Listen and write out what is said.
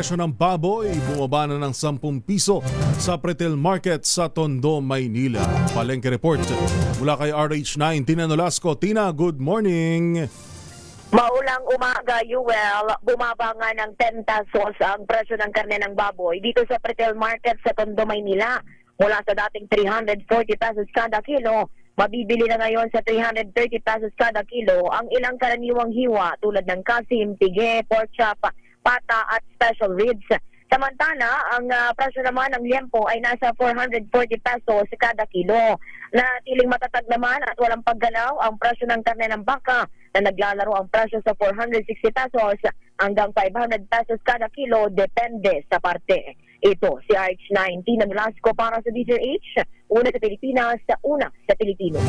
presyo ng baboy bumaba na ng 10 piso sa retail market sa Tondo, Maynila. Palengke report mula kay RH9, Tina Nolasco. Tina, good morning. Maulang umaga, Yuel, bumaba nga ng 10 pesos ang presyo ng karne ng baboy dito sa retail market sa Tondo, Maynila. Mula sa dating 340 pesos kada kilo, mabibili na ngayon sa 330 pesos kada kilo ang ilang karaniwang hiwa tulad ng kasim, pige, pork chop, pata at special ribs. Samantala, ang presyo naman ng liempo ay nasa 440 pesos kada kilo. Natiling matatag naman at walang paggalaw ang presyo ng karne ng baka na naglalaro ang presyo sa 460 pesos hanggang 500 pesos kada kilo depende sa parte. Ito si RH9, Tina Nolasco para sa DZRH, una sa Pilipinas, una sa Pilipino.